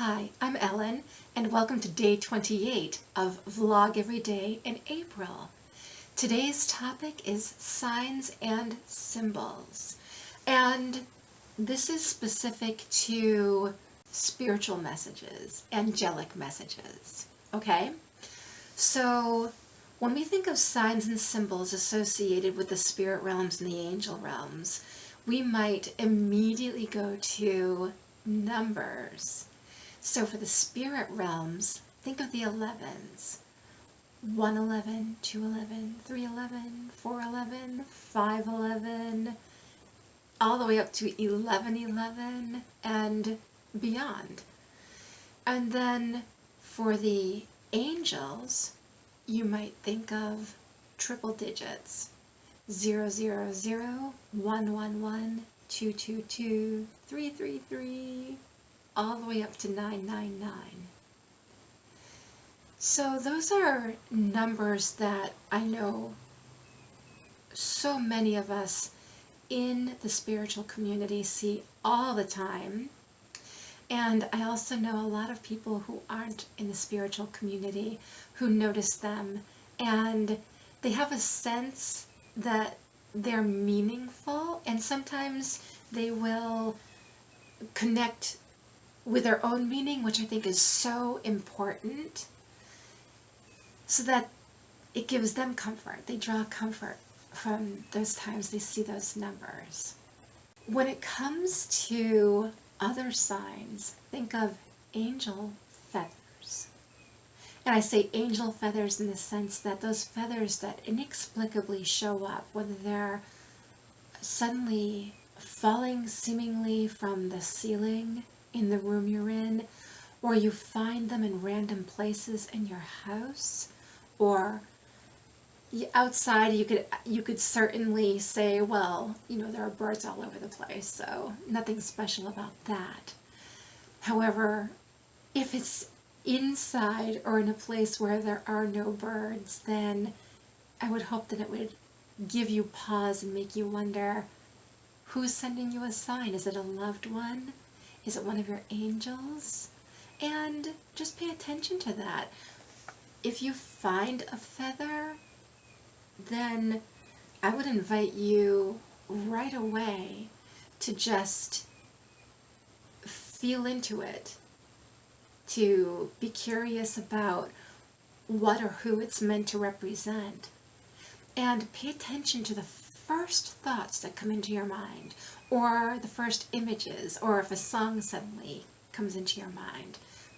Hi, I'm Ellen, and welcome to day 28 of Vlog Every Day in April. Today's topic is signs and symbols, and this is specific to spiritual messages, angelic messages, okay? So when we think of signs and symbols associated with the spirit realms and the angel realms, we might immediately go to numbers. So for the spirit realms, think of the 11s. 111, 211, 311, 411, 511, all the way up to 1111 and beyond. And then for the angels, you might think of triple digits. 000, 111, 222, 333, all the way up to 999. So those are numbers that I know so many of us in the spiritual community see all the time. And I also know a lot of people who aren't in the spiritual community who notice them, and they have a sense that they're meaningful, and sometimes they will connect with their own meaning, which I think is so important, so that it gives them comfort. They draw comfort from those times they see those numbers. When it comes to other signs, think of angel feathers. And I say angel feathers in the sense that those feathers that inexplicably show up, whether they're suddenly falling seemingly from the ceiling in the room you're in, or you find them in random places in your house, or outside. You could certainly say, well, there are birds all over the place, so nothing special about that. However, if it's inside or in a place where there are no birds, then I would hope that it would give you pause and make you wonder, who's sending you a sign? Is it a loved one? Is it one of your angels? And just pay attention to that. If you find a feather, then I would invite you right away to just feel into it, to be curious about what or who it's meant to represent, and pay attention to the first thoughts that come into your mind, or the first images, or if a song suddenly comes into your mind.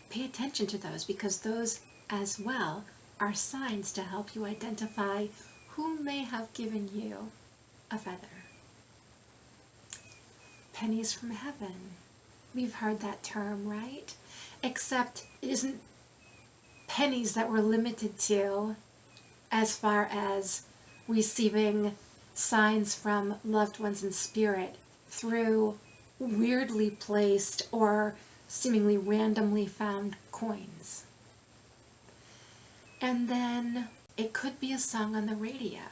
Pay attention to those, because those as well are signs to help you identify who may have given you a feather. Pennies from heaven. We've heard that term, right? Except it isn't pennies that we're limited to as far as receiving signs from loved ones in spirit through weirdly placed or seemingly randomly found coins. And then it could be a song on the radio.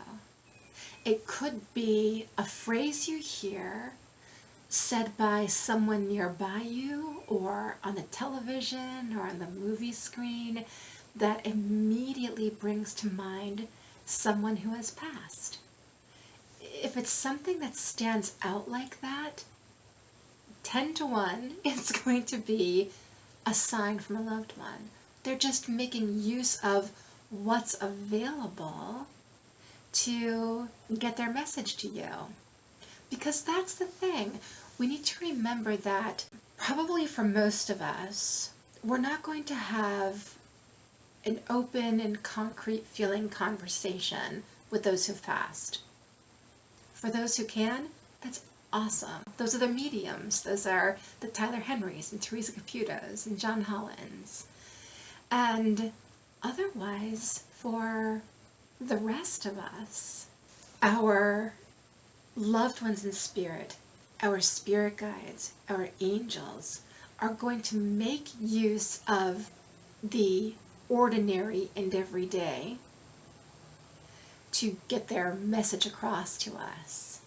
It could be a phrase you hear said by someone nearby you, or on the television, or on the movie screen, that immediately brings to mind someone who has passed. If it's something that stands out like that, 10 to 1, it's going to be a sign from a loved one. They're just making use of what's available to get their message to you. Because that's the thing. We need to remember that probably for most of us, we're not going to have an open and concrete feeling conversation with those who've passed. For those who can, that's awesome. Those are the mediums. Those are the Tyler Henrys and Teresa Caputos and John Hollands. And otherwise, for the rest of us, our loved ones in spirit, our spirit guides, our angels, are going to make use of the ordinary and everyday to get their message across to us.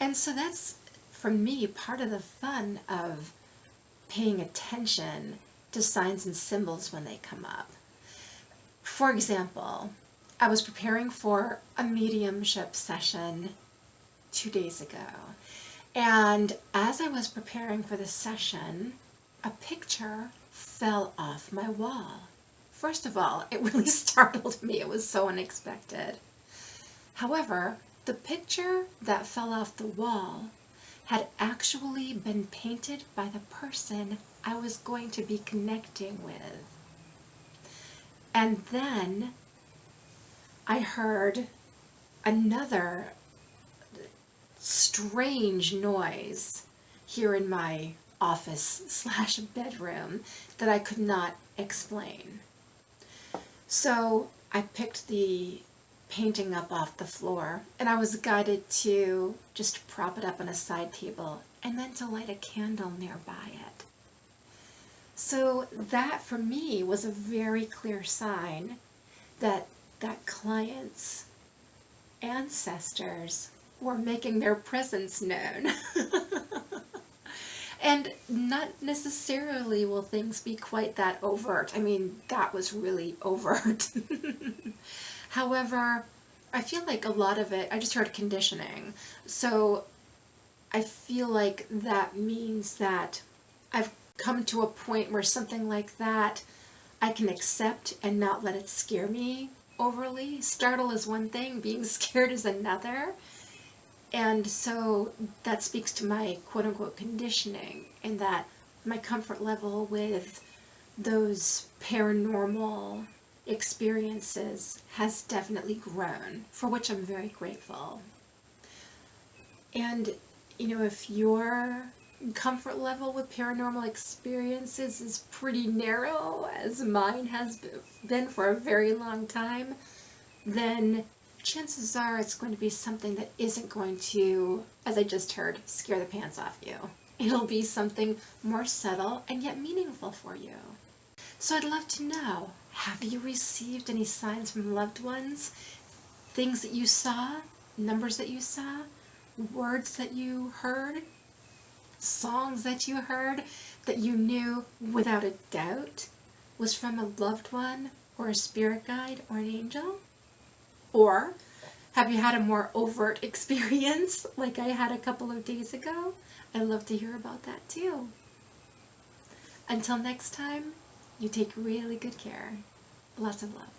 And so that's, for me, part of the fun of paying attention to signs and symbols when they come up. For example, I was preparing for a mediumship session 2 days ago, and as I was preparing for the session, a picture fell off my wall. First of all, it really startled me. It was so unexpected. However, the picture that fell off the wall had actually been painted by the person I was going to be connecting with. And then I heard another strange noise here in my office/bedroom that I could not explain. So I picked the painting up off the floor, and I was guided to just prop it up on a side table and then to light a candle nearby it. So that for me was a very clear sign that that client's ancestors were making their presence known. And not necessarily will things be quite that overt. I mean, that was really overt. However, I feel like a lot of it, I just heard conditioning. So I feel like that means that I've come to a point where something like that I can accept and not let it scare me overly. Startle is one thing, being scared is another. And so that speaks to my quote-unquote conditioning, and that my comfort level with those paranormal experiences has definitely grown, for which I'm very grateful. And, if your comfort level with paranormal experiences is pretty narrow, as mine has been for a very long time, then chances are it's going to be something that isn't going to, as I just heard, scare the pants off you. It'll be something more subtle and yet meaningful for you. So I'd love to know, have you received any signs from loved ones? Things that you saw, numbers that you saw, words that you heard, songs that you heard that you knew without a doubt was from a loved one or a spirit guide or an angel? Or have you had a more overt experience like I had a couple of days ago? I'd love to hear about that too. Until next time, you take really good care. Lots of love.